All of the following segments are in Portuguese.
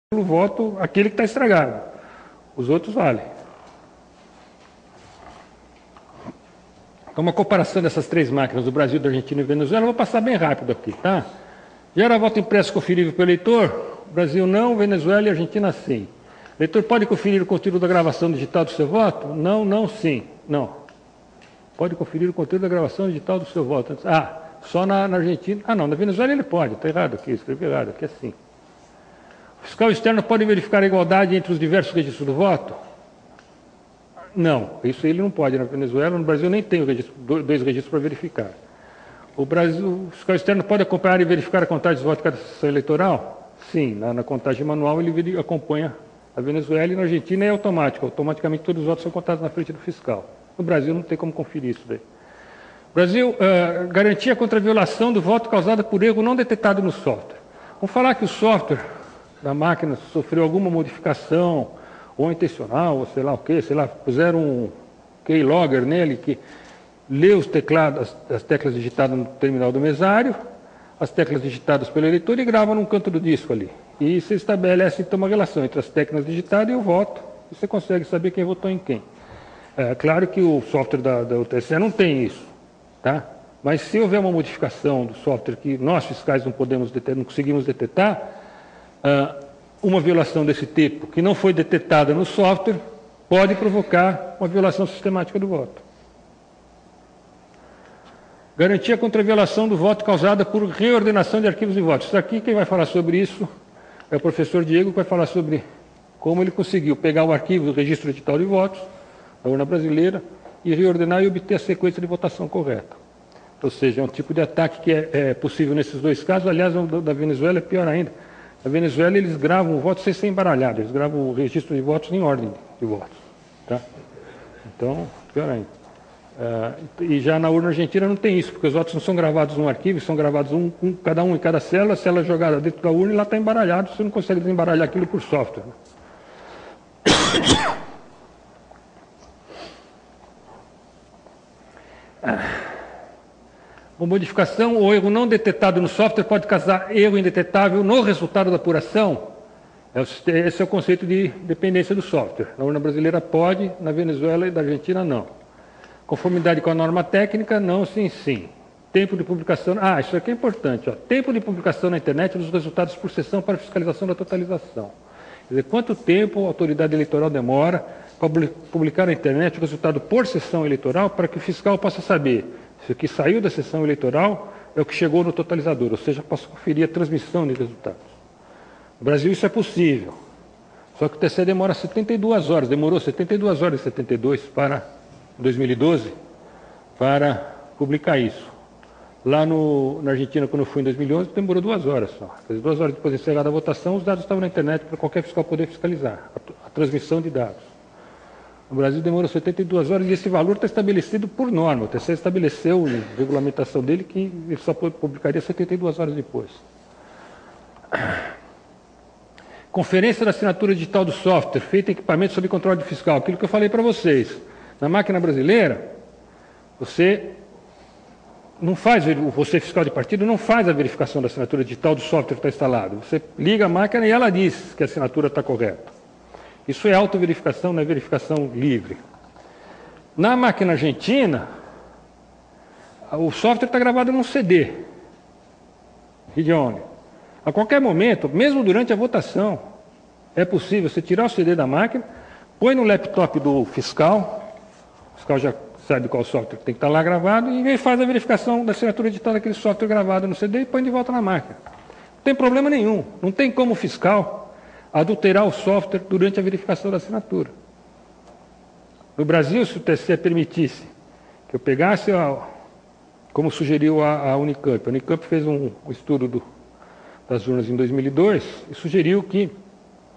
pelo voto aquele que está estragado. Os outros valem. Então, uma comparação dessas três máquinas, do Brasil, da Argentina e Venezuela, eu vou passar bem rápido aqui, tá? Gera voto impresso conferível pelo eleitor, Brasil não, Venezuela e Argentina sim. O eleitor pode conferir o conteúdo da gravação digital do seu voto? Não, não, sim. Não. Pode conferir o conteúdo da gravação digital do seu voto. Ah, só na Argentina. Ah, não, na Venezuela ele pode. Está errado aqui, escrevi errado, aqui é sim. O fiscal externo pode verificar a igualdade entre os diversos registros do voto? Não, isso ele não pode. Na Venezuela, no Brasil nem tem dois registros para verificar. O fiscal externo pode acompanhar e verificar a contagem dos votos de cada sessão eleitoral? Sim, na contagem manual ele acompanha a Venezuela, e na Argentina é automático. Automaticamente todos os votos são contados na frente do fiscal. No Brasil não tem como conferir isso daí. Brasil, garantia contra a violação do voto causada por erro não detectado no software. Vamos falar que o software da máquina sofreu alguma modificação, ou intencional, ou sei lá o quê, sei lá, puseram um keylogger nele que lê os teclados, as teclas digitadas no terminal do mesário, as teclas digitadas pelo eleitor e grava num canto do disco ali. E você estabelece então uma relação entre as teclas digitadas e o voto, e você consegue saber quem votou em quem. É claro que o software da UTSE não tem isso, tá? Mas se houver uma modificação do software que nós fiscais não conseguimos detectar, uma violação desse tipo, que não foi detectada no software, pode provocar uma violação sistemática do voto. Garantia contra a violação do voto causada por reordenação de arquivos de votos. Isso aqui, quem vai falar sobre isso é o professor Diego, que vai falar sobre como ele conseguiu pegar o arquivo do registro digital de votos, da urna brasileira, e reordenar e obter a sequência de votação correta. Ou seja, é um tipo de ataque que é possível nesses dois casos. Aliás, o da Venezuela é pior ainda. Na Venezuela, eles gravam o voto sem ser embaralhado, eles gravam o registro de votos em ordem de votos. Tá? Então, pior ainda. E já na urna argentina não tem isso, porque os votos não são gravados num arquivo, são gravados cada um em cada célula, a célula é jogada dentro da urna e lá está embaralhado, você não consegue desembaralhar aquilo por software. Né? Uma modificação ou erro não detectado no software pode causar erro indetetável no resultado da apuração? Esse é o conceito de dependência do software. Na urna brasileira pode, na Venezuela e na Argentina não. Conformidade com a norma técnica, não, sim, sim. Tempo de publicação, isso aqui é importante. Ó. Tempo de publicação na internet dos resultados por sessão para fiscalização da totalização. Quer dizer, quanto tempo a autoridade eleitoral demora para publicar na internet o resultado por sessão eleitoral para que o fiscal possa saber se o que saiu da sessão eleitoral é o que chegou no totalizador, ou seja, possa conferir a transmissão de resultados. No Brasil isso é possível, só que o TSE demora 72 horas, demorou 72 horas e 72 para 2012 para publicar isso. Lá na Argentina, quando eu fui em 2011, demorou 2 horas só. Quer dizer, 2 horas depois de encerrada a votação, os dados estavam na internet para qualquer fiscal poder fiscalizar a transmissão de dados. No Brasil demorou 72 horas e esse valor está estabelecido por norma. O TSE estabeleceu em regulamentação dele que ele só publicaria 72 horas depois. Conferência da assinatura digital do software, feita em equipamento sob controle do fiscal. Aquilo que eu falei para vocês. Na máquina brasileira, você fiscal de partido, não faz a verificação da assinatura digital do software que está instalado. Você liga a máquina e ela diz que a assinatura está correta. Isso é autoverificação, não é verificação livre. Na máquina argentina, o software está gravado num CD. Read-only. A qualquer momento, mesmo durante a votação, é possível você tirar o CD da máquina, põe no laptop do fiscal, o fiscal já sabe qual software tem que estar lá gravado, e ele faz a verificação da assinatura digital daquele software gravado no CD e põe de volta na máquina. Não tem problema nenhum. Não tem como o fiscal adulterar o software durante a verificação da assinatura. No Brasil, se o TSE permitisse que eu pegasse, como sugeriu a Unicamp fez um estudo das urnas em 2002 e sugeriu que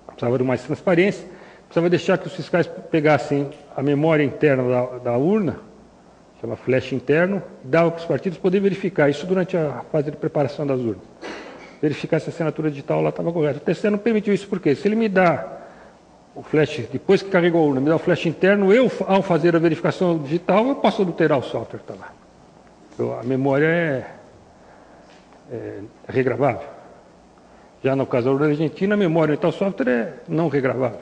precisava de mais transparência, precisava deixar que os fiscais pegassem a memória interna da urna, chama flash interno, e dava para os partidos poderem verificar isso durante a fase de preparação das urnas. Verificar se a assinatura digital lá estava correta. O TSE não permitiu isso, por quê? Se ele me dá o flash, depois que carregou a urna, me dá o flash interno, eu, ao fazer a verificação digital, eu posso adulterar o software que está lá. Então, a memória é regravável. Já no caso da Argentina, a memória em tal software é não regravável.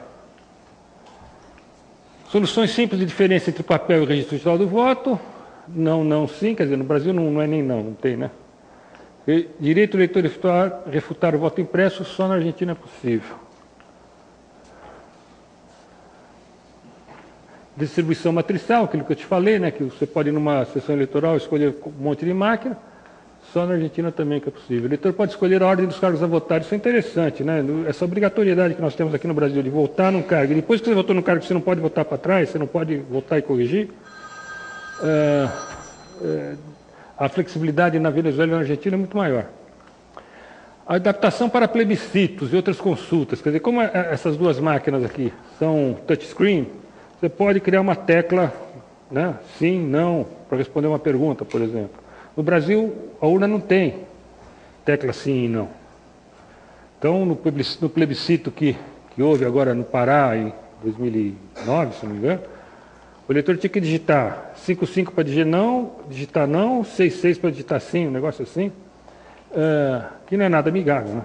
Soluções simples de diferença entre papel e registro digital do voto. Não, não, sim. Quer dizer, no Brasil não é nem não tem, né? Direito do eleitor refutar o voto impresso, só na Argentina é possível. Distribuição matricial, aquilo que eu te falei, né? Que você pode, numa sessão eleitoral, escolher um monte de máquina. Só na Argentina também que é possível. O eleitor pode escolher a ordem dos cargos a votar. Isso é interessante, né? Essa obrigatoriedade que nós temos aqui no Brasil de votar num cargo. E depois que você votou no cargo, você não pode votar para trás, você não pode votar e corrigir. A flexibilidade na Venezuela e na Argentina é muito maior. A adaptação para plebiscitos e outras consultas. Quer dizer, como essas duas máquinas aqui são touchscreen, você pode criar uma tecla, né? Sim, não, para responder uma pergunta, por exemplo. No Brasil, a urna não tem tecla sim e não. Então, no plebiscito que houve agora no Pará, em 2009, se não me engano, o eleitor tinha que digitar 55 para digitar não, 66 para digitar sim, um negócio assim, que não é nada amigável, né?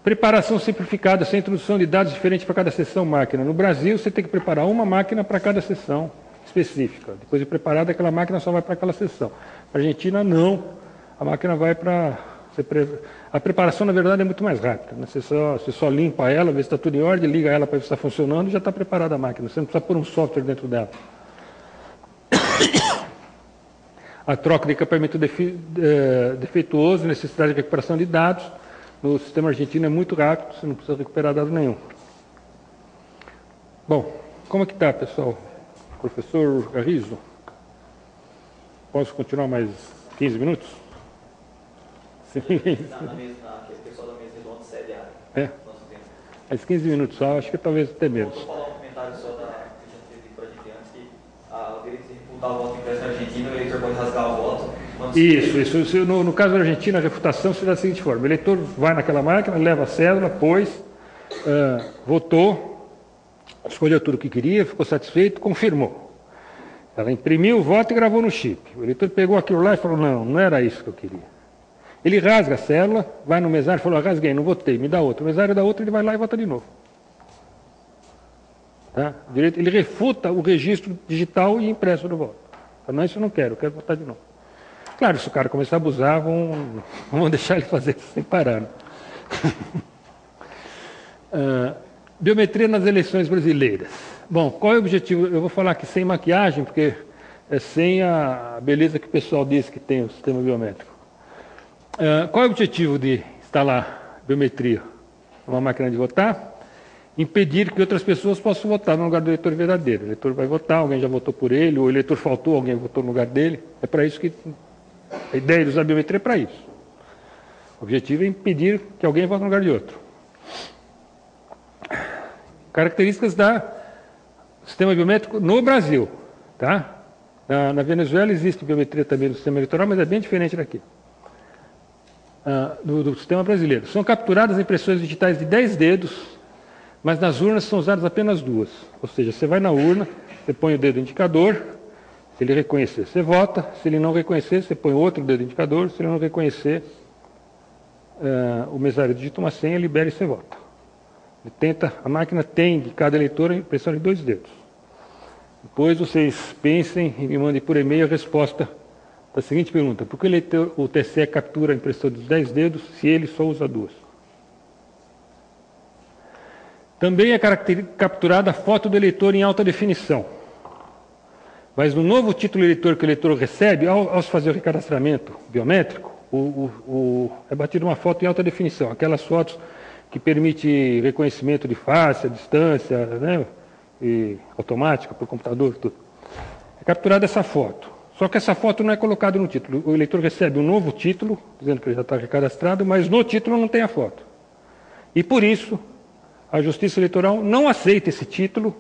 Preparação simplificada, sem introdução de dados diferentes para cada sessão máquina. No Brasil, você tem que preparar uma máquina para cada sessão específica. Depois de preparada, aquela máquina só vai para aquela sessão. Na Argentina, não. A máquina vai para... A preparação, na verdade, é muito mais rápida, né? Você só limpa ela, vê se está tudo em ordem, liga ela para ver se está funcionando e já está preparada a máquina. Você não precisa pôr um software dentro dela. A troca de equipamento defeituoso, necessidade de recuperação de dados. No sistema argentino é muito rápido, você não precisa recuperar dado nenhum. Bom, como é que está, pessoal? Professor Garrizo, posso continuar mais 15 minutos? Sim. Aquele pessoal da mesa redonda cede a nosso tempo. Mais 15 minutos só, acho que talvez até menos. Vou falar um comentário só que a gente teve para a gente antes, que o direito de refutar o voto impresso na Argentina, o eleitor pode rasgar o voto. Isso. No caso da Argentina, a refutação se dá da seguinte forma: o eleitor vai naquela máquina, leva a cédula, pôs, votou, escolheu tudo o que queria, ficou satisfeito, confirmou. Ela imprimiu o voto e gravou no chip. O eleitor pegou aquilo lá e falou, não era isso que eu queria. Ele rasga a célula, vai no mesário e falou, rasguei, não votei, me dá outra. O mesário dá outra, ele vai lá e vota de novo. Tá? Ele refuta o registro digital e impresso do voto. Fala, não, isso eu não quero, eu quero votar de novo. Claro, se o cara começar a abusar, vão deixar ele fazer isso sem parar. Né? Biometria nas eleições brasileiras. Bom, qual é o objetivo? Eu vou falar aqui sem maquiagem, porque é sem a beleza que o pessoal diz que tem o sistema biométrico. Qual é o objetivo de instalar biometria numa máquina de votar? Impedir que outras pessoas possam votar no lugar do eleitor verdadeiro. O eleitor vai votar, alguém já votou por ele, ou o eleitor faltou, alguém votou no lugar dele. É para isso que a ideia de usar a biometria é para isso. O objetivo é impedir que alguém vote no lugar de outro. Características do sistema biométrico no Brasil. Tá? Na Venezuela existe biometria também no sistema eleitoral, mas é bem diferente daqui. Do sistema brasileiro. São capturadas impressões digitais de 10 dedos, mas nas urnas são usadas apenas 2. Ou seja, você vai na urna, você põe o dedo indicador, se ele reconhecer, você vota, se ele não reconhecer, você põe outro dedo indicador, se ele não reconhecer, o mesário digita uma senha, libera e você vota. A máquina tem de cada eleitor a impressão de 2 dedos. Depois vocês pensem e me mandem por e-mail a resposta da seguinte pergunta: por que o TSE captura a impressão dos 10 dedos se ele só usa 2? Também é capturada a foto do eleitor em alta definição. Mas no novo título eleitor que o eleitor recebe, ao se fazer o recadastramento biométrico, é batida uma foto em alta definição, aquelas fotos que permite reconhecimento de face, a distância, né, e automática por computador, tudo. É capturada essa foto. Só que essa foto não é colocada no título. O eleitor recebe um novo título, dizendo que ele já está recadastrado, mas no título não tem a foto. E por isso, a Justiça Eleitoral não aceita esse título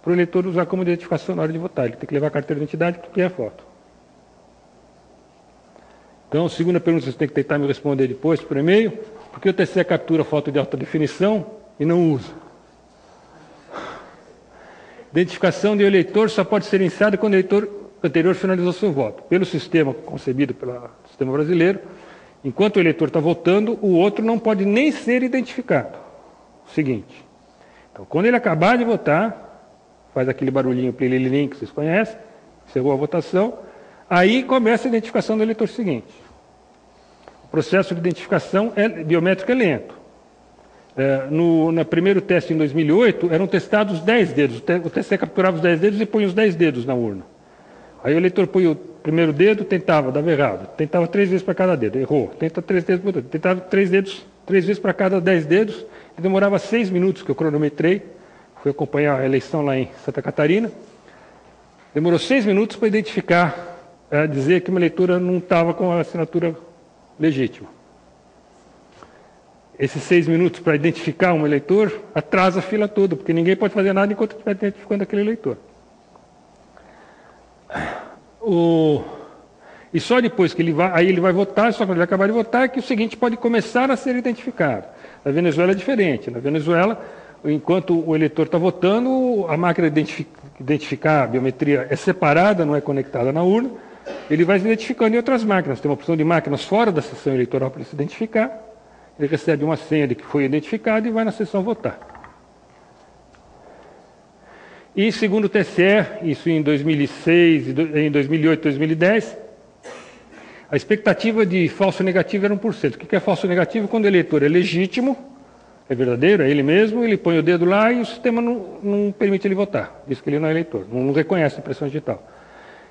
para o eleitor usar como identificação na hora de votar. Ele tem que levar a carteira de identidade porque é a foto. Então, segunda pergunta, vocês têm que tentar me responder depois por e-mail. Por que o TSE captura foto de alta definição e não usa? Identificação de eleitor só pode ser iniciada quando o eleitor anterior finalizou seu voto. Pelo sistema concebido pelo sistema brasileiro, Enquanto o eleitor está votando, o outro não pode nem ser identificado. O seguinte, então, quando ele acabar de votar, faz aquele barulhinho plililim que vocês conhecem, encerrou a votação, aí começa a identificação do eleitor seguinte. O processo de identificação biométrica é lento. No primeiro teste, em 2008, eram testados 10 dedos. O TSE capturava os 10 dedos e punha os 10 dedos na urna. Aí o eleitor punha o primeiro dedo, tentava, dava errado. Tentava 3 vezes para cada dedo, errou. Tenta 3 dedos, tentava 3 dedos, 3 vezes para cada 10 dedos. E demorava 6 minutos, que eu cronometrei. Fui acompanhar a eleição lá em Santa Catarina. Demorou 6 minutos para identificar, dizer que uma eleitora não estava com a assinatura legítima. Esses 6 minutos para identificar um eleitor atrasa a fila toda, porque ninguém pode fazer nada enquanto estiver identificando aquele eleitor. E só depois que ele vai votar, só quando ele acabar de votar, é que o seguinte pode começar a ser identificado. Na Venezuela é diferente. Na Venezuela, enquanto o eleitor está votando, a máquina de identificar a biometria é separada, não é conectada na urna, ele vai se identificando em outras máquinas. Tem uma opção de máquinas fora da sessão eleitoral para ele se identificar. Ele recebe uma senha de que foi identificado e vai na sessão votar. E, segundo o TSE, isso em 2006, em 2008, 2010, a expectativa de falso negativo era 1%. O que é falso negativo? Quando o eleitor é legítimo, é verdadeiro, é ele mesmo, ele põe o dedo lá e o sistema não permite ele votar. Diz que ele não é eleitor, não reconhece a impressão digital.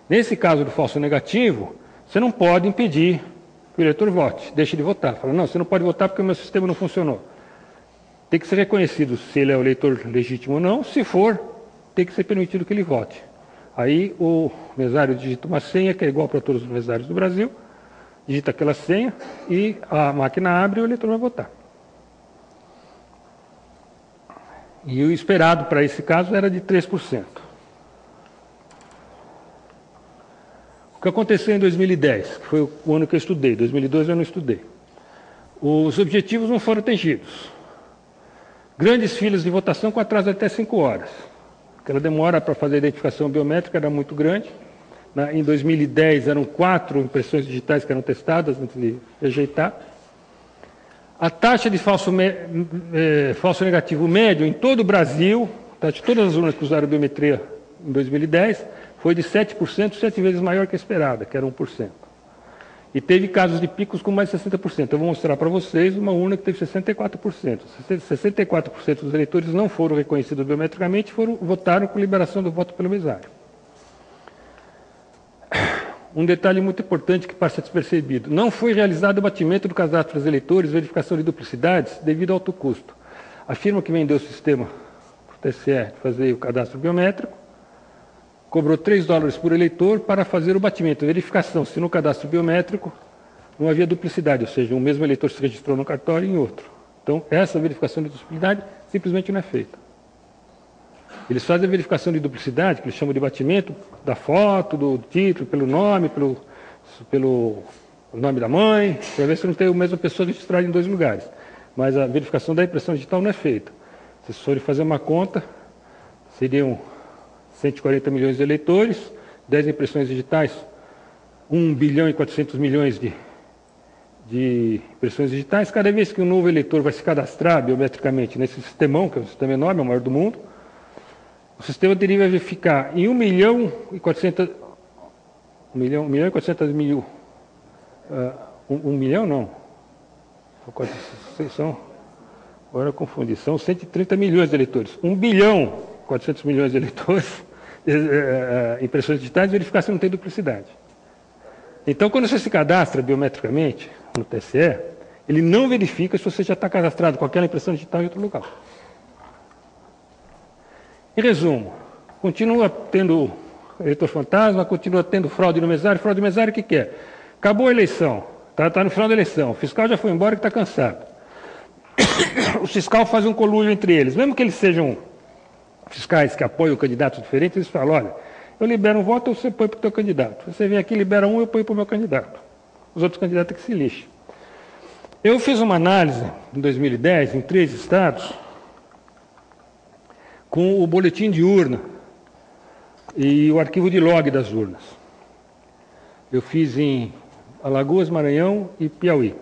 Nesse caso do falso negativo, você não pode impedir que o eleitor vote, deixe de votar. Fala, não, você não pode votar porque o meu sistema não funcionou. Tem que ser reconhecido se ele é o eleitor legítimo ou não. Se for, tem que ser permitido que ele vote. Aí o mesário digita uma senha que é igual para todos os mesários do Brasil, digita aquela senha e a máquina abre e o eleitor vai votar. E o esperado para esse caso era de 3%. O que aconteceu em 2010, que foi o ano que eu estudei, 2012 eu não estudei. Os objetivos não foram atingidos. Grandes filas de votação com atraso de até 5 horas. Aquela demora para fazer a identificação biométrica era muito grande. Em 2010 eram 4 impressões digitais que eram testadas antes de rejeitar. A taxa de falso negativo médio em todo o Brasil, de todas as urnas que usaram biometria em 2010, foi de 7%, 7 vezes maior que a esperada, que era 1%. E teve casos de picos com mais de 60%. Eu vou mostrar para vocês uma urna que teve 64%. 64% dos eleitores não foram reconhecidos biometricamente e votaram com liberação do voto pelo mesário. Um detalhe muito importante que passa despercebido. Não foi realizado o batimento do cadastro dos eleitores, verificação de duplicidades, devido ao alto custo. A firma que vendeu o sistema para o TSE fazer o cadastro biométrico cobrou $3 por eleitor para fazer o batimento, a verificação se no cadastro biométrico não havia duplicidade, ou seja, um mesmo eleitor se registrou num cartório e em outro. Então, essa verificação de duplicidade simplesmente não é feita. Eles fazem a verificação de duplicidade, que eles chamam de batimento, da foto, do título, pelo nome, pelo nome da mãe, para ver se não tem a mesma pessoa registrada em 2 lugares. Mas a verificação da impressão digital não é feita. Se vocês forem fazer uma conta, seriam 140 milhões de eleitores, 10 impressões digitais, 1 bilhão e 400 milhões de impressões digitais. Cada vez que um novo eleitor vai se cadastrar biometricamente nesse sistemão, que é um sistema enorme, é o maior do mundo, o sistema dele vai verificar em 1 milhão e 400 mil, 1 milhão não, agora eu confundi, são 130 milhões de eleitores, 1 bilhão 400 milhões de eleitores, impressões digitais, verificar se não tem duplicidade. Então, quando você se cadastra biometricamente no TSE, ele não verifica se você já está cadastrado com aquela impressão digital em outro lugar. Em resumo, continua tendo eleitor fantasma, continua tendo fraude no mesário. Fraude no mesário o que é? Acabou a eleição, está no final da eleição, o fiscal já foi embora e está cansado. O fiscal faz um conluio entre eles, mesmo que eles sejam fiscais que apoiam candidatos diferentes, eles falam, olha, eu libero um voto, você põe para o teu candidato. Você vem aqui, libera um, eu ponho para o meu candidato. Os outros candidatos que se lixem. Eu fiz uma análise em 2010, em 3 estados, com o boletim de urna e o arquivo de log das urnas. Eu fiz em Alagoas, Maranhão e Piauí.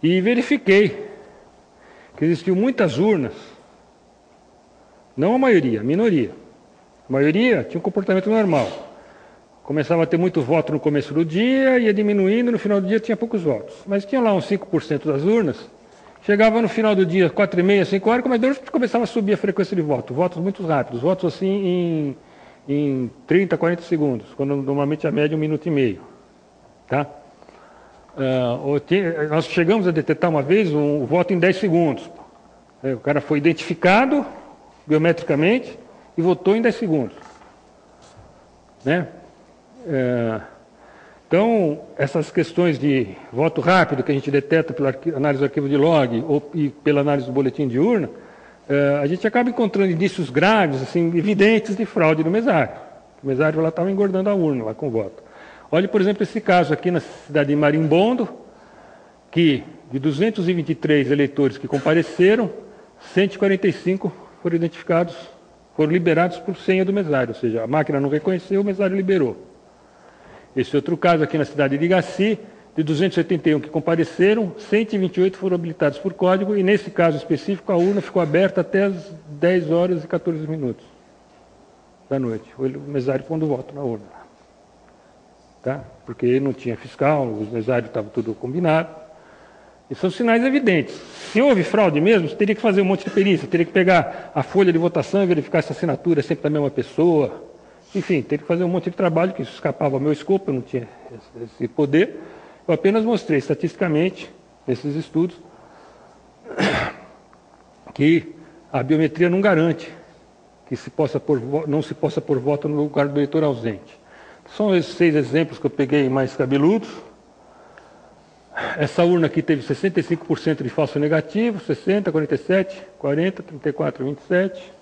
E verifiquei que existiam muitas urnas, não a maioria, a minoria. A maioria tinha um comportamento normal. Começava a ter muito voto no começo do dia, ia diminuindo, no final do dia tinha poucos votos. Mas tinha lá uns 5% das urnas, chegava no final do dia, 4h30, 5 horas, começava a subir a frequência de voto. Votos muito rápidos, votos assim em 30, 40 segundos, quando normalmente a média é 1 minuto e meio. Tá? Nós chegamos a detectar uma vez um voto em 10 segundos. O cara foi identificado biometricamente e votou em 10 segundos. Né? Então, essas questões de voto rápido que a gente detecta pela análise do arquivo de log e pela análise do boletim de urna, a gente acaba encontrando indícios graves, assim, evidentes de fraude no mesário. O mesário lá estava engordando a urna lá com o voto. Olhe, por exemplo, esse caso aqui na cidade de Marimbondo, que de 223 eleitores que compareceram, 145 foram identificados, foram liberados por senha do mesário, ou seja, a máquina não reconheceu, o mesário liberou. Esse outro caso aqui na cidade de Igaci, de 281 que compareceram, 128 foram habilitados por código e nesse caso específico a urna ficou aberta até as 10 horas e 14 minutos da noite. O mesário pondo voto na urna. Tá? Porque não tinha fiscal, o mesário estava tudo combinado. E são sinais evidentes. Se houve fraude mesmo, você teria que fazer um monte de perícia, teria que pegar a folha de votação e verificar se a assinatura é sempre da mesma pessoa. Enfim, teria que fazer um monte de trabalho, que isso escapava ao meu escopo, eu não tinha esse poder. Eu apenas mostrei estatisticamente, nesses estudos, que a biometria não garante que não se possa pôr voto no lugar do eleitor ausente. São esses 6 exemplos que eu peguei mais cabeludos. Essa urna aqui teve 65% de falso negativo, 60, 47, 40, 34, 27.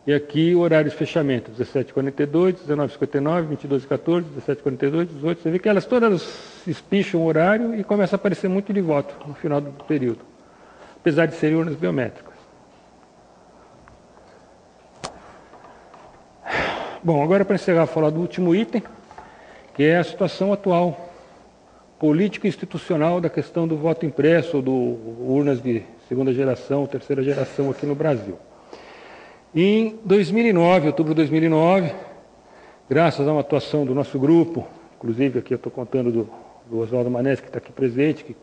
E aqui o horário de fechamento, 17h42, 19h59, 22h14, 17h42, 18h. Você vê que elas todas espicham o horário e começa a aparecer muito de voto no final do período, apesar de serem urnas biométricas. Bom, agora para encerrar, falar do último item, que é a situação atual, política e institucional da questão do voto impresso ou do urnas de segunda geração, terceira geração aqui no Brasil. Em 2009, outubro de 2009, graças a uma atuação do nosso grupo, inclusive aqui eu estou contando do Oswaldo Manés, que está aqui presente, que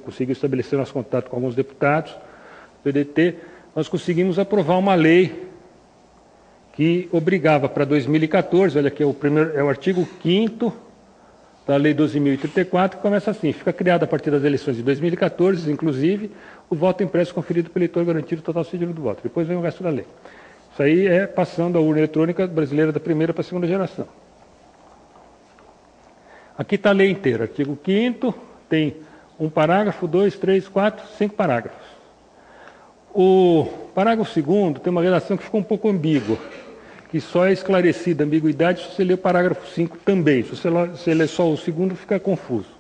conseguiu estabelecer nosso contato com alguns deputados do PDT, nós conseguimos aprovar uma lei que obrigava para 2014, olha aqui é o artigo 5º da Lei 12.034, que começa assim: fica criado a partir das eleições de 2014, inclusive, o voto impresso conferido pelo eleitor garantido o total sigilo do voto. Depois vem o resto da lei. Isso aí é passando a urna eletrônica brasileira da primeira para a segunda geração. Aqui está a lei inteira. Artigo 5º, tem um parágrafo, 2, 3, 4, 5 parágrafos. O parágrafo 2º tem uma redação que ficou um pouco ambígua, que só é esclarecida a ambiguidade se você ler o parágrafo 5 também. Se você ler só o 2º, fica confuso.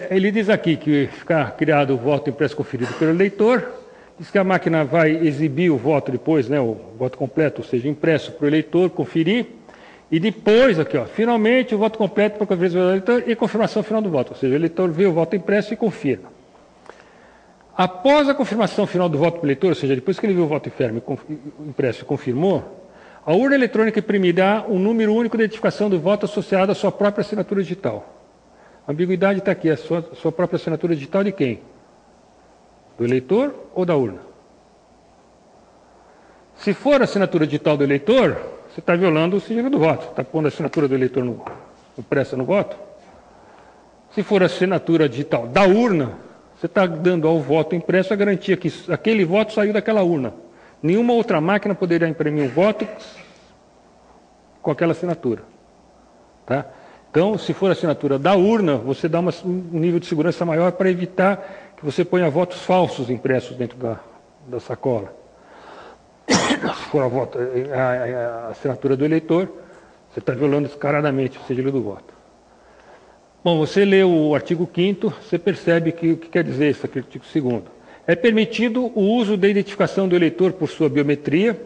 Ele diz aqui que fica criado o voto impresso conferido pelo eleitor, diz que a máquina vai exibir o voto depois, né, o voto completo, ou seja, impresso para o eleitor conferir, e depois, aqui, ó, finalmente, o voto completo para a conferência do eleitor e confirmação final do voto, ou seja, o eleitor vê o voto impresso e confirma. Após a confirmação final do voto do eleitor, ou seja, depois que ele viu o voto impresso e confirmou, a urna eletrônica imprimirá um número único de identificação do voto associado à sua própria assinatura digital. A ambiguidade está aqui, a sua própria assinatura digital de quem? Do eleitor ou da urna? Se for a assinatura digital do eleitor, você está violando o sigilo do voto, está pondo a assinatura do eleitor impressa no voto. Se for a assinatura digital da urna, você está dando ao voto impresso a garantia que aquele voto saiu daquela urna. Nenhuma outra máquina poderia imprimir um voto com aquela assinatura. Tá? Então, se for a assinatura da urna, você dá um nível de segurança maior para evitar que você ponha votos falsos impressos dentro da sacola. Se for a assinatura do eleitor, você está violando descaradamente o sigilo do voto. Bom, você lê o artigo 5º, você percebe que o que quer dizer esse artigo 2º. É permitido o uso da identificação do eleitor por sua biometria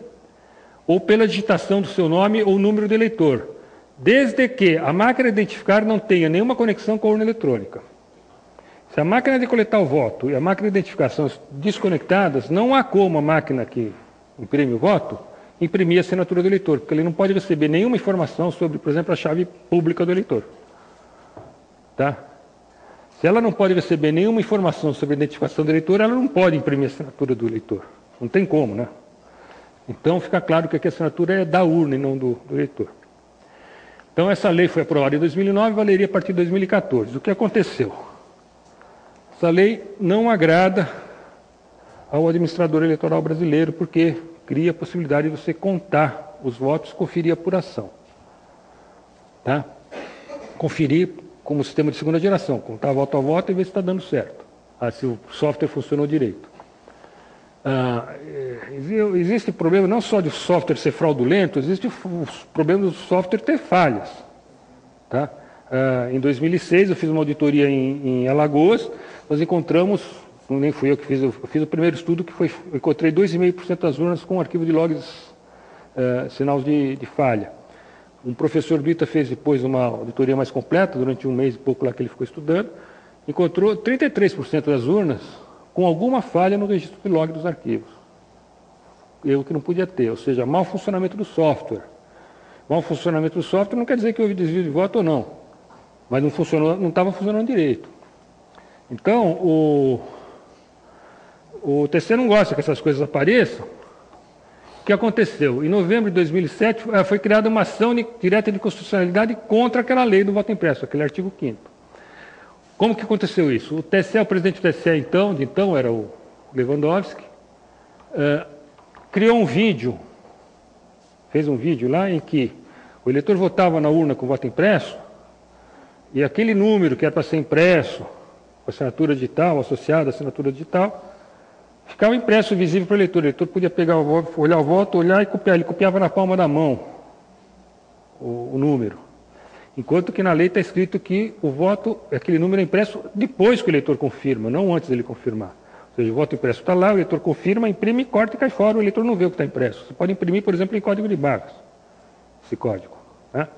ou pela digitação do seu nome ou número do eleitor, desde que a máquina identificar não tenha nenhuma conexão com a urna eletrônica. Se a máquina de coletar o voto e a máquina de identificação desconectadas, não há como a máquina que imprime o voto imprimir a assinatura do eleitor, porque ele não pode receber nenhuma informação sobre, por exemplo, a chave pública do eleitor. Tá? Se ela não pode receber nenhuma informação sobre a identificação do eleitor, ela não pode imprimir a assinatura do eleitor. Não tem como, né? Então fica claro que aqui a assinatura é da urna e não do eleitor. Então essa lei foi aprovada em 2009 e valeria a partir de 2014. O que aconteceu? Essa lei não agrada ao administrador eleitoral brasileiro, porque cria a possibilidade de você contar os votos, conferir a apuração. Tá? Conferir como sistema de segunda geração, contar voto a voto e ver se está dando certo, se o software funcionou direito. Existe problema não só de o software ser fraudulento, existe o problema do software ter falhas. Tá? Em 2006 eu fiz uma auditoria em Alagoas, nós encontramos, nem fui eu que fiz, eu fiz o primeiro estudo que foi, eu encontrei 2,5% das urnas com arquivo de logs, sinal de falha. Um professor do ITA fez depois uma auditoria mais completa, durante um mês e pouco lá que ele ficou estudando, encontrou 33% das urnas com alguma falha no registro de log dos arquivos. Erro que não podia ter, ou seja, mau funcionamento do software. Mau funcionamento do software não quer dizer que houve desvio de voto ou não, mas não estava funcionando direito. Então, o TCE não gosta que essas coisas apareçam. O que aconteceu? Em novembro de 2007, foi criada uma ação direta de constitucionalidade contra aquela lei do voto impresso, aquele artigo 5º. Como que aconteceu isso? O TCE, o presidente do TCE então era o Lewandowski, criou um vídeo, fez um vídeo lá em que o eleitor votava na urna com voto impresso e aquele número que era para ser impresso, com assinatura digital, associada à assinatura digital, ficava impresso, visível para o eleitor podia pegar o voto, olhar o voto, olhar e copiar. Ele copiava na palma da mão o número. Enquanto que na lei está escrito que o voto, aquele número é impresso depois que o eleitor confirma, não antes dele confirmar. Ou seja, o voto impresso está lá, o eleitor confirma, imprime, corta e cai fora, o eleitor não vê o que está impresso. Você pode imprimir, por exemplo, em código de barras, esse código. Né?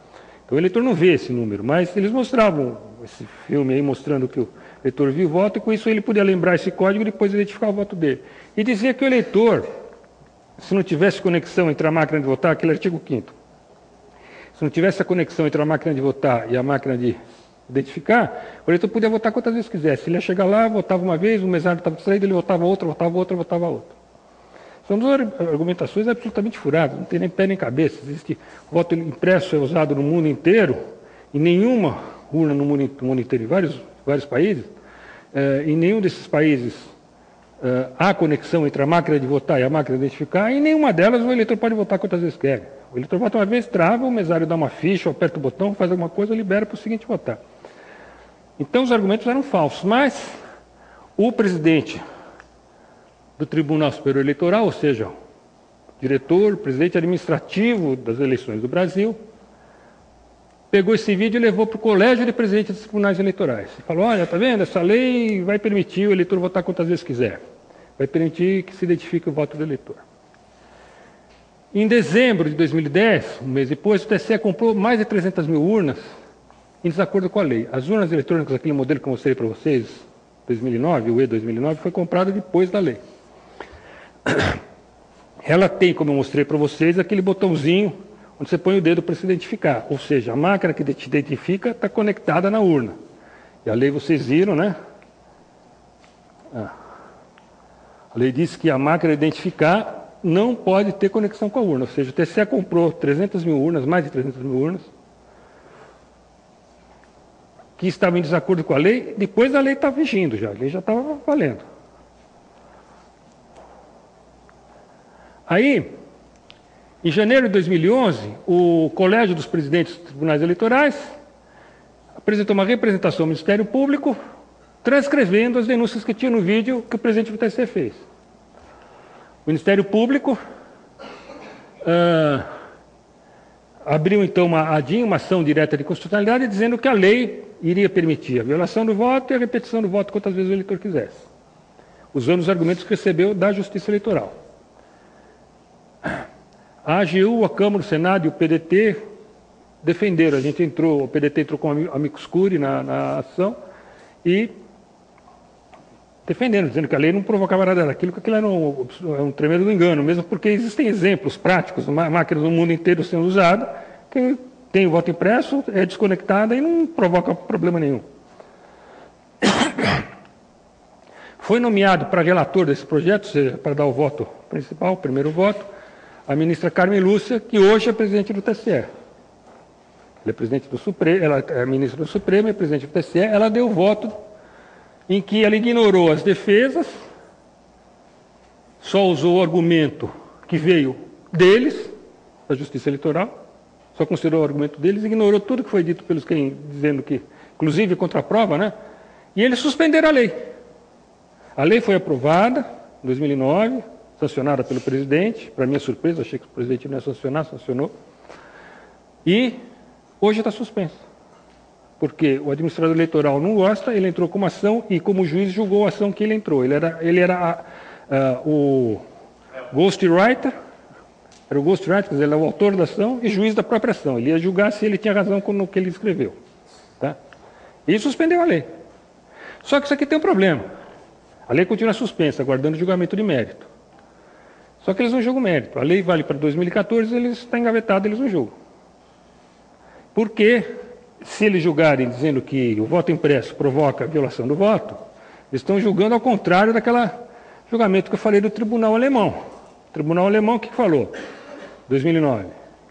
Então o eleitor não vê esse número, mas eles mostravam esse filme aí mostrando que o eleitor viu o voto e com isso ele podia lembrar esse código e depois identificar o voto dele. E dizia que o eleitor, se não tivesse conexão entre a máquina de votar, aquele artigo 5º, se não tivesse a conexão entre a máquina de votar e a máquina de identificar, o eleitor podia votar quantas vezes quisesse. Ele ia chegar lá, votava uma vez, o mesário estava distraído, ele votava outra, votava outra, votava outra. São duas argumentações absolutamente furadas, não tem nem pé nem cabeça. Existe voto impresso é usado no mundo inteiro, em nenhuma urna no mundo inteiro, em vários países. Em nenhum desses países há conexão entre a máquina de votar e a máquina de identificar, e em nenhuma delas o eleitor pode votar quantas vezes quer. O eleitor vota uma vez, trava, o mesário dá uma ficha, aperta o botão, faz alguma coisa, libera para o seguinte votar. Então os argumentos eram falsos, mas o presidente do Tribunal Superior Eleitoral, ou seja, o diretor, presidente administrativo das eleições do Brasil, pegou esse vídeo e levou para o Colégio de Presidentes dos Tribunais Eleitorais. E falou, olha, está vendo, essa lei vai permitir o eleitor votar quantas vezes quiser. Vai permitir que se identifique o voto do eleitor. Em dezembro de 2010, um mês depois, o TCE comprou mais de 300 mil urnas em desacordo com a lei. As urnas eletrônicas, aquele modelo que eu mostrei para vocês, 2009, o E2009, foi comprado depois da lei. Ela tem, como eu mostrei para vocês, aquele botãozinho onde você põe o dedo para se identificar. Ou seja, a máquina que te identifica está conectada na urna. E a lei vocês viram, né? A lei diz que a máquina de identificar não pode ter conexão com a urna. Ou seja, o TCE comprou 300 mil urnas, mais de 300 mil urnas, que estavam em desacordo com a lei, depois a lei estava vigindo já, a lei já estava valendo. Aí, em janeiro de 2011, o Colégio dos Presidentes dos Tribunais Eleitorais apresentou uma representação ao Ministério Público, transcrevendo as denúncias que tinha no vídeo que o presidente do TCE fez. O Ministério Público abriu, então, uma ação direta de constitucionalidade, dizendo que a lei iria permitir a violação do voto e a repetição do voto quantas vezes o eleitor quisesse, usando os argumentos que recebeu da Justiça Eleitoral. A AGU, a Câmara, o Senado e o PDT defenderam. O PDT entrou com amicus curiae na ação e defendendo, dizendo que a lei não provocava nada daquilo, que aquilo era um tremendo engano, mesmo porque existem exemplos práticos, máquinas no mundo inteiro sendo usadas, que tem o voto impresso, é desconectada e não provoca problema nenhum. Foi nomeado para relator desse projeto, ou seja, para dar o voto principal, o primeiro voto, a ministra Carmen Lúcia, que hoje é presidente do TSE. Ela é presidente do Supremo, ela é ministra do Supremo, é presidente do TSE, ela deu voto em que ela ignorou as defesas, só usou o argumento que veio deles, da Justiça Eleitoral, só considerou o argumento deles, ignorou tudo que foi dito pelos quem, dizendo que, inclusive contra a prova, né? E eles suspenderam a lei. A lei foi aprovada em 2009, sancionada pelo presidente, para minha surpresa, achei que o presidente não ia sancionar, sancionou, e hoje está suspensa. Porque o administrador eleitoral não gosta, ele entrou com uma ação e, como juiz, julgou a ação que ele entrou. Ele era o ghostwriter, era o ghostwriter, quer dizer, ele era o autor da ação e juiz da própria ação. Ele ia julgar se ele tinha razão no que ele escreveu. Tá? E suspendeu a lei. Só que isso aqui tem um problema. A lei continua suspensa, aguardando julgamento de mérito. Só que eles não julgam mérito. A lei vale para 2014, eles está engavetado, eles não julgam. Por quê? Se eles julgarem dizendo que o voto impresso provoca a violação do voto, eles estão julgando ao contrário daquele julgamento que eu falei do tribunal alemão. O tribunal alemão o que falou? 2009.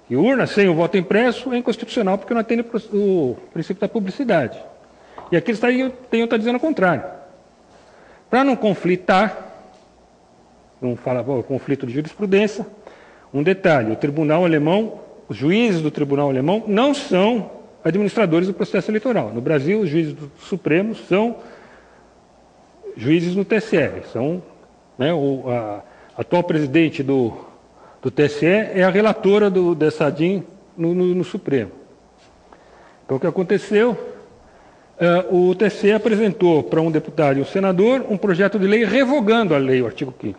Que urna sem o voto impresso é inconstitucional porque não atende o princípio da publicidade. E aqui eles estão dizendo o contrário. Para não conflitar, não fala conflito de jurisprudência, um detalhe, o tribunal alemão, os juízes do tribunal alemão não são administradores do processo eleitoral. No Brasil, os juízes do Supremo são juízes no TSE. São, né, a atual presidente do TSE é a relatora dessa ADIM no Supremo. Então, o que aconteceu? O TSE apresentou para um deputado e um senador um projeto de lei revogando a lei, o artigo 5º.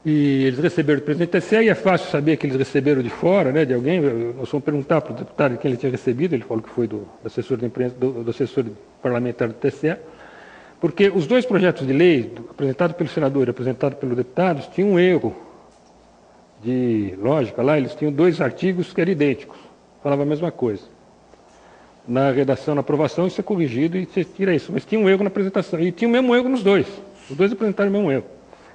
E eles receberam do presidente do TSE, e é fácil saber que eles receberam de fora, né, de alguém. Nós fomos perguntar para o deputado quem ele tinha recebido, ele falou que foi do assessor da imprensa, do assessor parlamentar do TSE, porque os dois projetos de lei, apresentado pelo senador e apresentado pelos deputados, tinham um erro de lógica lá, eles tinham dois artigos que eram idênticos, falavam a mesma coisa. Na redação, na aprovação, isso é corrigido e você tira isso, mas tinha um erro na apresentação, e tinha o mesmo erro nos dois, os dois apresentaram o mesmo erro.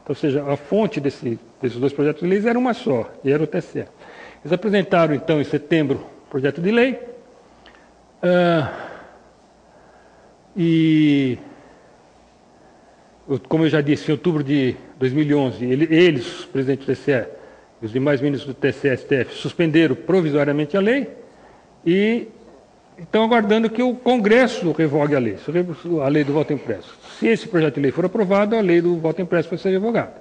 Ou seja, a fonte desses dois projetos de lei era uma só, e era o TSE. Eles apresentaram, então, em setembro, o projeto de lei, e, como eu já disse, em outubro de 2011, eles, o presidente do TSE e os demais ministros do TSE e STF, suspenderam provisoriamente a lei e estão aguardando que o Congresso revogue a lei do voto impresso. Se esse projeto de lei for aprovado, a lei do voto impresso vai ser revogada.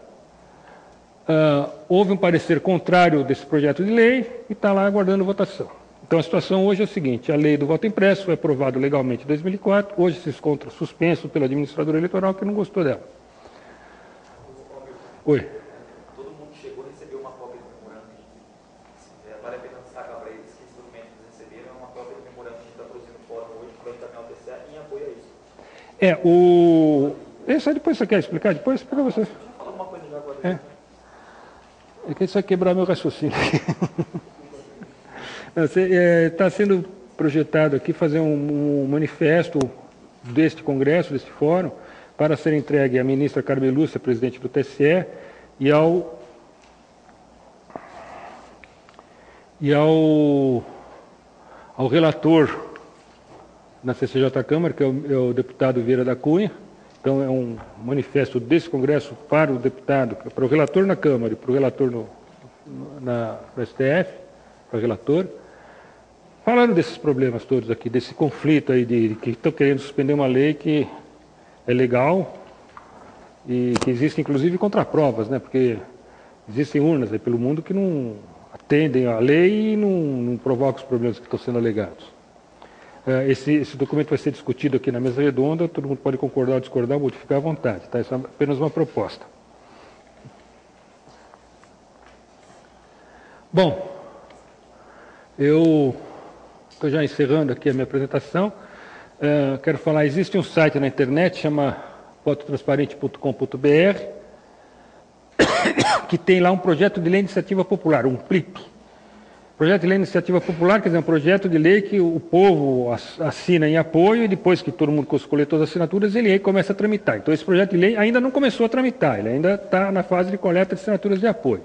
Houve um parecer contrário desse projeto de lei e está lá aguardando votação. Então, a situação hoje é a seguinte: a lei do voto impresso foi aprovada legalmente em 2004, hoje se encontra suspenso pelo administrador eleitoral que não gostou dela. Oi. Todo mundo chegou a receber uma cópia do memorando. Vale a pena destacar para eles que esse documento que eles receberam é uma cópia do memorando que a gente está produzindo fórum hoje para encaminhar o TSE em apoio a isso. Esse aí depois você quer explicar? Depois explica você. Deixa eu falar uma coisa já agora. É que isso vai quebrar meu raciocínio. Está sendo projetado aqui fazer um manifesto deste congresso, deste fórum, para ser entregue à ministra Carmen Lúcia, presidente do TSE, e ao relator na CCJ Câmara, que é o deputado Vieira da Cunha. Então, é um manifesto desse Congresso para o deputado, para o relator na Câmara e para o relator no STF, para o relator, falando desses problemas todos aqui, desse conflito aí de que estão querendo suspender uma lei que é legal e que existe, inclusive, contraprovas, né? Porque existem urnas aí pelo mundo que não atendem à lei e não provocam os problemas que estão sendo alegados. Esse documento vai ser discutido aqui na mesa redonda, todo mundo pode concordar ou discordar, modificar à vontade, tá? Isso é apenas uma proposta. Bom, eu estou já encerrando aqui a minha apresentação. Quero falar, existe um site na internet, chama vototransparente.com.br, que tem lá um projeto de lei de iniciativa popular, um PLIP. Projeto de lei de iniciativa popular, quer dizer, um projeto de lei que o povo assina em apoio e depois que todo mundo coletou as assinaturas, ele aí começa a tramitar. Então, esse projeto de lei ainda não começou a tramitar, ele ainda está na fase de coleta de assinaturas de apoio.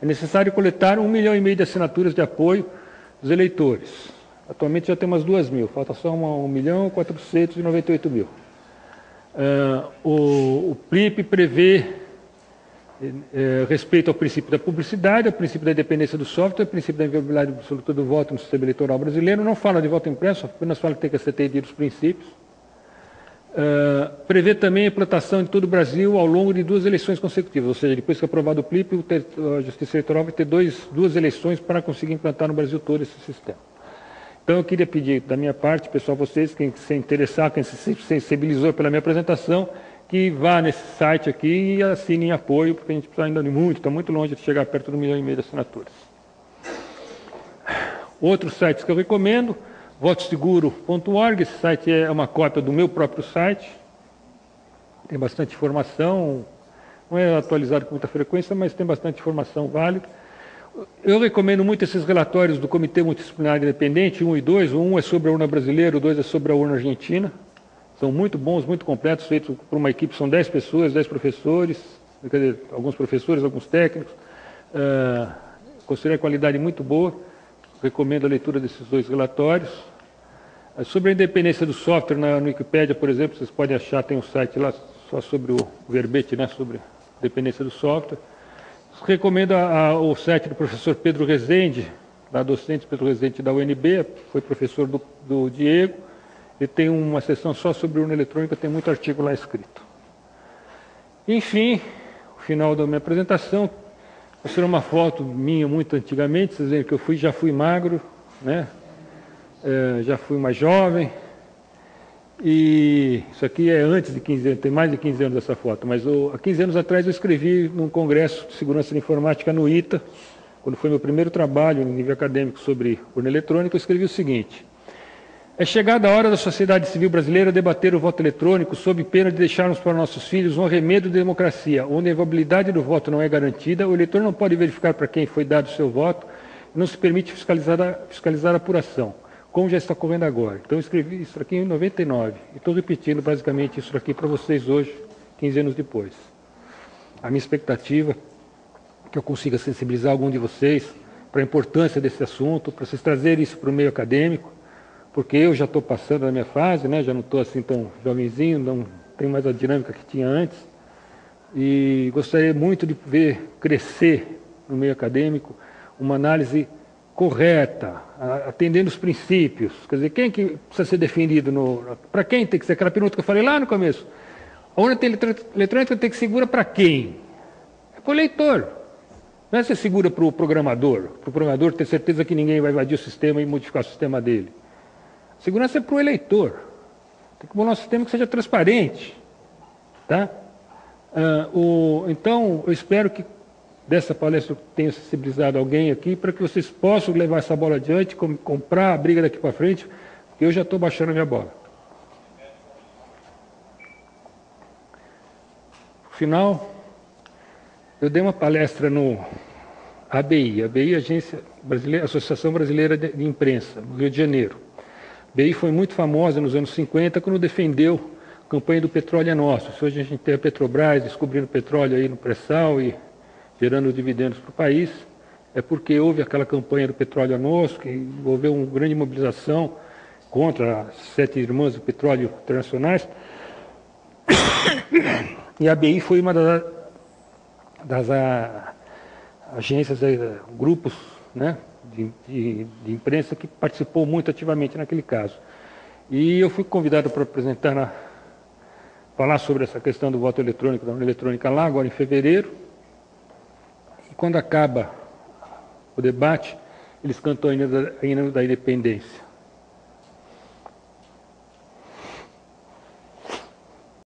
É necessário coletar 1,5 milhão de assinaturas de apoio dos eleitores. Atualmente já tem umas 2.000, falta só 1.498.000. O PLIP prevê respeito ao princípio da publicidade, ao princípio da independência do software, ao princípio da inviolabilidade absoluta do voto no sistema eleitoral brasileiro. Não fala de voto impresso, apenas fala que tem que ser atendido os princípios. Prevê também a implantação em todo o Brasil ao longo de 2 eleições consecutivas, ou seja, depois que aprovado o PLIP, a Justiça Eleitoral vai ter 2 eleições para conseguir implantar no Brasil todo esse sistema. Então, eu queria pedir da minha parte, pessoal, vocês, quem se interessar, quem se sensibilizou pela minha apresentação, que vá nesse site aqui e assine em apoio, porque a gente precisa ainda de muito, está muito longe de chegar perto do 1,5 milhão de assinaturas. Outros sites que eu recomendo, votoseguro.org, esse site é uma cópia do meu próprio site, tem bastante informação, não é atualizado com muita frequência, mas tem bastante informação válida. Eu recomendo muito esses relatórios do Comitê Multidisciplinar Independente, 1 e 2, o 1 é sobre a urna brasileira, o 2 é sobre a urna argentina. São muito bons, muito completos, feitos por uma equipe, são 10 pessoas, 10 professores, quer dizer, alguns professores, alguns técnicos. Considero a qualidade muito boa, recomendo a leitura desses 2 relatórios. Sobre a independência do software, na Wikipédia, por exemplo, vocês podem achar, tem um site lá só sobre o verbete, né, sobre a independência do software. Recomendo o site do professor Pedro Rezende, da docente Pedro Rezende da UNB, foi professor do Diego. Ele tem uma seção só sobre urna eletrônica, tem muito artigo lá escrito. Enfim, o final da minha apresentação, vou tirar uma foto minha muito antigamente, vocês veem que eu já fui magro, né? Já fui mais jovem, e isso aqui é antes de 15 anos, tem mais de 15 anos essa foto, mas há 15 anos atrás eu escrevi num congresso de segurança da informática no ITA, quando foi meu primeiro trabalho no nível acadêmico sobre urna eletrônica, eu escrevi o seguinte: é chegada a hora da sociedade civil brasileira debater o voto eletrônico sob pena de deixarmos para nossos filhos um arremedo de democracia, onde a inviolabilidade do voto não é garantida, o eleitor não pode verificar para quem foi dado o seu voto, e não se permite fiscalizar a apuração, como já está ocorrendo agora. Então, eu escrevi isso aqui em 99, e estou repetindo basicamente isso aqui para vocês hoje, 15 anos depois. A minha expectativa é que eu consiga sensibilizar algum de vocês para a importância desse assunto, para vocês trazerem isso para o meio acadêmico, porque eu já estou passando da minha fase, né? Já não estou assim tão jovenzinho, não tenho mais a dinâmica que tinha antes, e gostaria muito de ver crescer no meio acadêmico uma análise correta, atendendo os princípios. Quer dizer, quem que precisa ser defendido? Para quem tem que ser? Aquela pergunta que eu falei lá no começo. A urna eletrônica tem que ser segura para quem? É para o eleitor. Não é ser segura para o programador ter certeza que ninguém vai invadir o sistema e modificar o sistema dele. A segurança é para o eleitor. Tem que bolar um sistema que seja transparente. Tá? Então, eu espero que dessa palestra eu tenha sensibilizado alguém aqui para que vocês possam levar essa bola adiante, comprar a briga daqui para frente, porque eu já estou baixando a minha bola. No final, eu dei uma palestra no ABI, Associação Brasileira de Imprensa, no Rio de Janeiro. A ABI foi muito famosa nos anos 50 quando defendeu a campanha do petróleo é nosso. Se hoje a gente tem a Petrobras descobrindo petróleo aí no pré-sal e gerando dividendos para o país, é porque houve aquela campanha do petróleo é nosso, que envolveu uma grande mobilização contra as 7 irmãs do petróleo internacionais. E a ABI foi uma das agências, grupos, né, de imprensa que participou muito ativamente naquele caso. E eu fui convidado para falar sobre essa questão do voto eletrônico, da urna eletrônica lá, agora em fevereiro. E quando acaba o debate, eles cantam a hino da independência.